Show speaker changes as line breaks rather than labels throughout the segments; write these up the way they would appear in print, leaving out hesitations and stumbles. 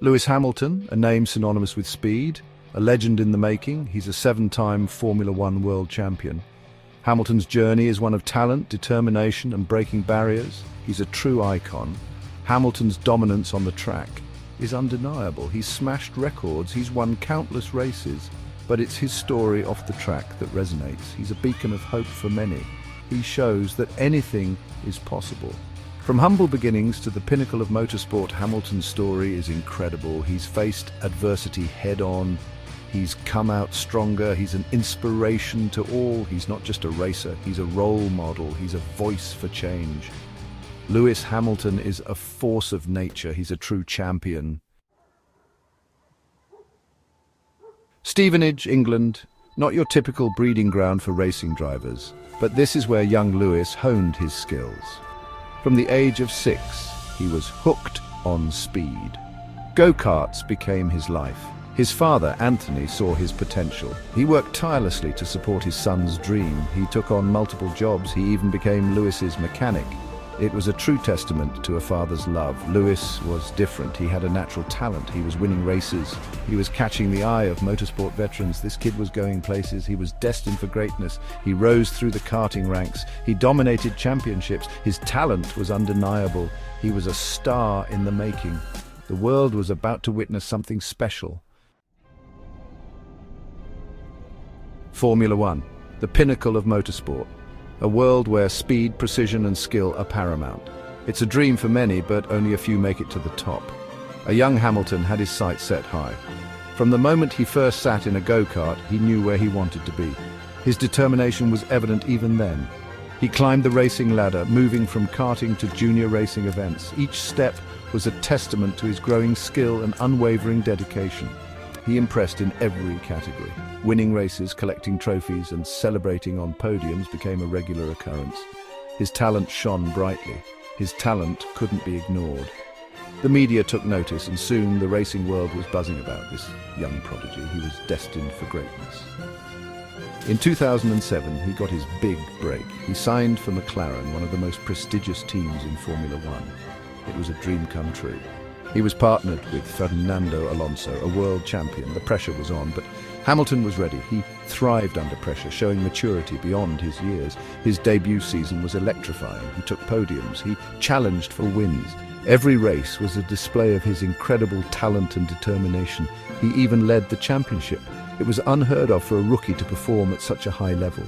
Lewis Hamilton, a name synonymous with speed, a legend in the making. He's a 7-time Formula One world champion. Hamilton's journey is one of talent, determination, and breaking barriers. He's a true icon. Hamilton's dominance on the track is undeniable. He's smashed records, he's won countless races, but it's his story off the track that resonates. He's a beacon of hope for many. He shows that anything is possible. From humble beginnings to the pinnacle of motorsport, Hamilton's story is incredible. He's faced adversity head-on. He's come out stronger. He's an inspiration to all. He's not just a racer, he's a role model. He's a voice for change. Lewis Hamilton is a force of nature. He's a true champion. Stevenage, England, not your typical breeding ground for racing drivers, but this is where young Lewis honed his skills. From the age of 6, he was hooked on speed. Go-karts became his life. His father, Anthony, saw his potential. He worked tirelessly to support his son's dream. He took on multiple jobs. He even became Lewis's mechanic. It was a true testament to a father's love. Lewis was different. He had a natural talent. He was winning races. He was catching the eye of motorsport veterans. This kid was going places. He was destined for greatness. He rose through the karting ranks. He dominated championships. His talent was undeniable. He was a star in the making. The world was about to witness something special. Formula One, the pinnacle of motorsport. A world where speed, precision and skill are paramount. It's a dream for many, but only a few make it to the top. A young Hamilton had his sights set high. From the moment he first sat in a go-kart, he knew where he wanted to be. His determination was evident even then. He climbed the racing ladder, moving from karting to junior racing events. Each step was a testament to his growing skill and unwavering dedication. He impressed in every category. Winning races, collecting trophies, and celebrating on podiums became a regular occurrence. His talent shone brightly. His talent couldn't be ignored. The media took notice, and soon the racing world was buzzing about this young prodigy. He was destined for greatness. In 2007, he got his big break. He signed for McLaren, one of the most prestigious teams in Formula One. It was a dream come true. He was partnered with Fernando Alonso, a world champion. The pressure was on, but Hamilton was ready. He thrived under pressure, showing maturity beyond his years. His debut season was electrifying. He took podiums. He challenged for wins. Every race was a display of his incredible talent and determination. He even led the championship. It was unheard of for a rookie to perform at such a high level.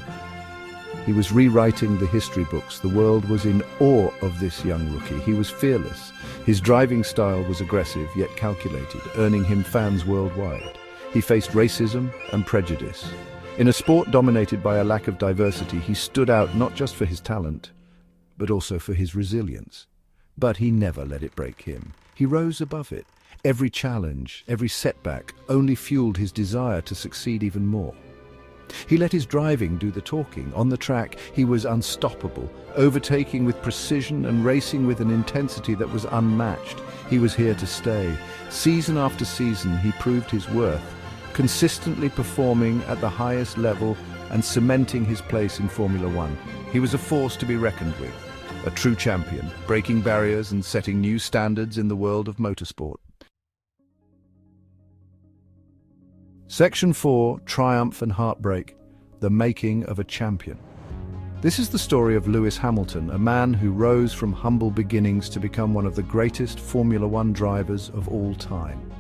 He was rewriting the history books. The world was in awe of this young rookie. He was fearless. His driving style was aggressive yet calculated, earning him fans worldwide. He faced racism and prejudice. In a sport dominated by a lack of diversity, he stood out not just for his talent, but also for his resilience. But he never let it break him. He rose above it. Every challenge, every setback only fueled his desire to succeed even more. He let his driving do the talking. On the track, he was unstoppable, overtaking with precision and racing with an intensity that was unmatched. He was here to stay. Season after season, he proved his worth, consistently performing at the highest level and cementing his place in Formula One. He was a force to be reckoned with, a true champion, breaking barriers and setting new standards in the world of motorsport. Section 4, Triumph and Heartbreak, the making of a champion. This is the story of Lewis Hamilton, a man who rose from humble beginnings to become one of the greatest Formula One drivers of all time.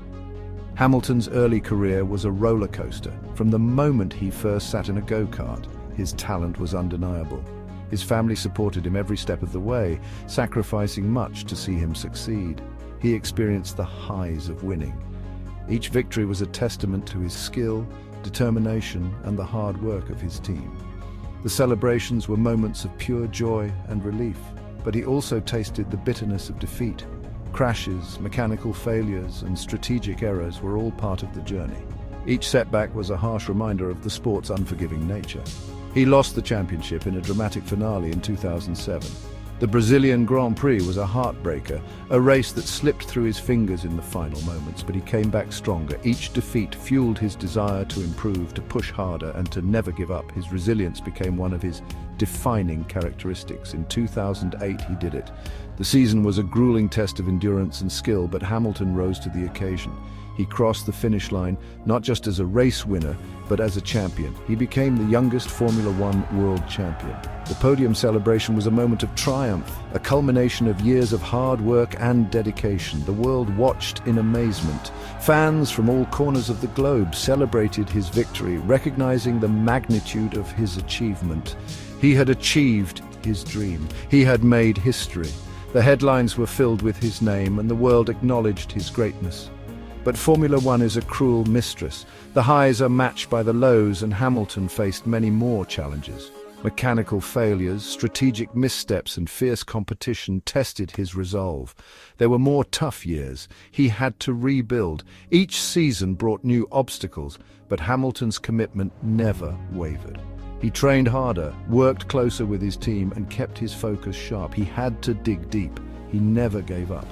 Hamilton's early career was a roller coaster. From the moment he first sat in a go-kart, his talent was undeniable. His family supported him every step of the way, sacrificing much to see him succeed. He experienced the highs of winning. Each victory was a testament to his skill, determination, and the hard work of his team. The celebrations were moments of pure joy and relief, but he also tasted the bitterness of defeat. Crashes, mechanical failures, and strategic errors were all part of the journey. Each setback was a harsh reminder of the sport's unforgiving nature. He lost the championship in a dramatic finale in 2007. The Brazilian Grand Prix was a heartbreaker, a race that slipped through his fingers in the final moments, but he came back stronger. Each defeat fueled his desire to improve, to push harder, and to never give up. His resilience became one of his defining characteristics. In 2008, he did it. The season was a grueling test of endurance and skill, but Hamilton rose to the occasion. He crossed the finish line, not just as a race winner, but as a champion. He became the youngest Formula One world champion. The podium celebration was a moment of triumph, a culmination of years of hard work and dedication. The world watched in amazement. Fans from all corners of the globe celebrated his victory, recognizing the magnitude of his achievement. He had achieved his dream. He had made history. The headlines were filled with his name, and the world acknowledged his greatness. But Formula One is a cruel mistress. The highs are matched by the lows, and Hamilton faced many more challenges. Mechanical failures, strategic missteps, and fierce competition tested his resolve. There were more tough years. He had to rebuild. Each season brought new obstacles, but Hamilton's commitment never wavered. He trained harder, worked closer with his team, and kept his focus sharp. He had to dig deep. He never gave up.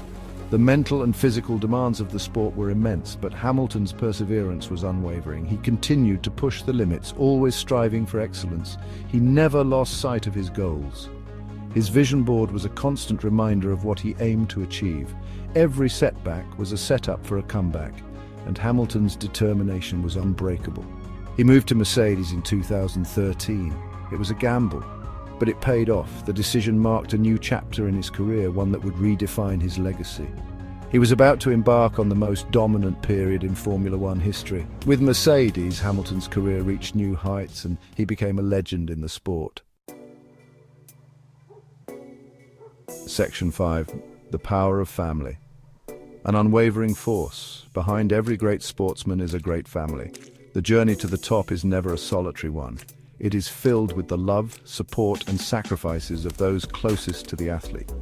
The mental and physical demands of the sport were immense, but Hamilton's perseverance was unwavering. He continued to push the limits, always striving for excellence. He never lost sight of his goals. His vision board was a constant reminder of what he aimed to achieve. Every setback was a setup for a comeback, and Hamilton's determination was unbreakable. He moved to Mercedes in 2013. It was a gamble, but it paid off. The decision marked a new chapter in his career, one that would redefine his legacy. He was about to embark on the most dominant period in Formula One history. With Mercedes, Hamilton's career reached new heights, and he became a legend in the sport. Section 5. The power of family. An unwavering force. Behind every great sportsman is a great family. The journey to the top is never a solitary one. It is filled with the love, support, and sacrifices of those closest to the athlete.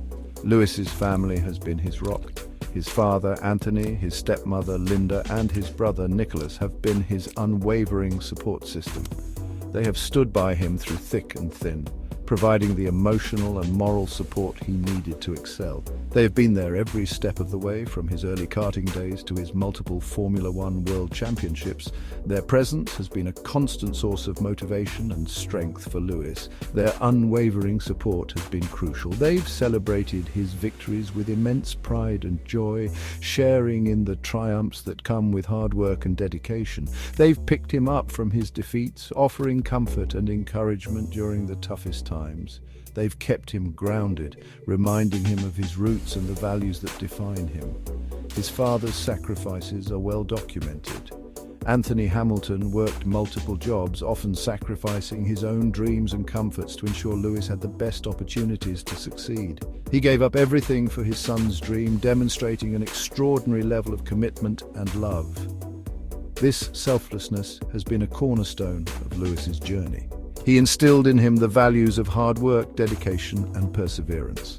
Lewis's family has been his rock. His father, Anthony, his stepmother, Linda, and his brother, Nicholas, have been his unwavering support system. They have stood by him through thick and thin, providing the emotional and moral support he needed to excel. They have been there every step of the way, from his early karting days to his multiple Formula One World Championships. Their presence has been a constant source of motivation and strength for Lewis. Their unwavering support has been crucial. They've celebrated his victories with immense pride and joy, sharing in the triumphs that come with hard work and dedication. They've picked him up from his defeats, offering comfort and encouragement during the toughest times. They've kept him grounded, reminding him of his roots and the values that define him. His father's sacrifices are well documented. Anthony Hamilton worked multiple jobs, often sacrificing his own dreams and comforts to ensure Lewis had the best opportunities to succeed. He gave up everything for his son's dream, demonstrating an extraordinary level of commitment and love. This selflessness has been a cornerstone of Lewis's journey. He instilled in him the values of hard work, dedication, and perseverance.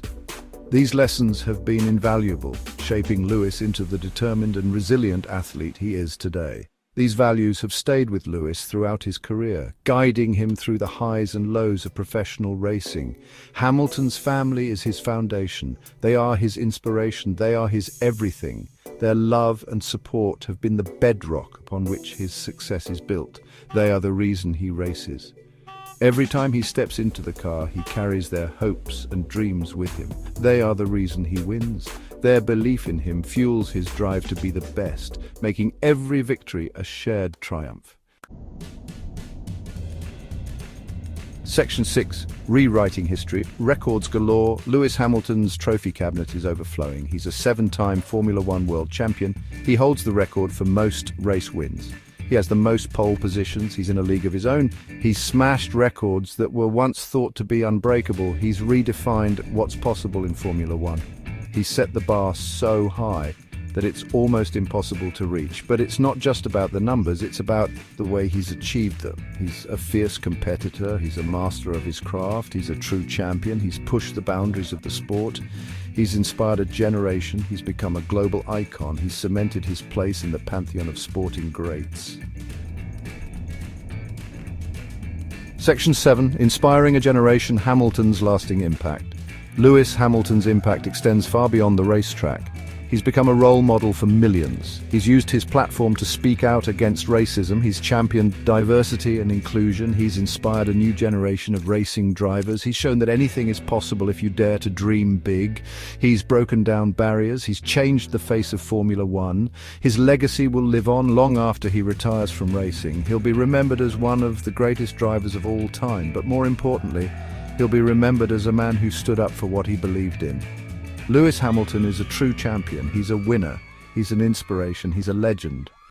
These lessons have been invaluable, shaping Lewis into the determined and resilient athlete he is today. These values have stayed with Lewis throughout his career, guiding him through the highs and lows of professional racing. Hamilton's family is his foundation. They are his inspiration. They are his everything. Their love and support have been the bedrock upon which his success is built. They are the reason he races. Every time he steps into the car, he carries their hopes and dreams with him. They are the reason he wins. Their belief in him fuels his drive to be the best, making every victory a shared triumph. Section 6. Rewriting history. Records galore. Lewis Hamilton's trophy cabinet is overflowing. He's a 7-time Formula One world champion. He holds the record for most race wins. He has the most pole positions. He's in a league of his own. He's smashed records that were once thought to be unbreakable. He's redefined what's possible in Formula One. He's set the bar so high that it's almost impossible to reach. But it's not just about the numbers, it's about the way he's achieved them. He's a fierce competitor, he's a master of his craft, he's a true champion, he's pushed the boundaries of the sport, he's inspired a generation, he's become a global icon, he's cemented his place in the pantheon of sporting greats. Section 7. Inspiring a generation, Hamilton's lasting impact. Lewis Hamilton's impact extends far beyond the racetrack. He's become a role model for millions. He's used his platform to speak out against racism. He's championed diversity and inclusion. He's inspired a new generation of racing drivers. He's shown that anything is possible if you dare to dream big. He's broken down barriers. He's changed the face of Formula One. His legacy will live on long after he retires from racing. He'll be remembered as one of the greatest drivers of all time, but more importantly, he'll be remembered as a man who stood up for what he believed in. Lewis Hamilton is a true champion. He's a winner. He's an inspiration. He's a legend.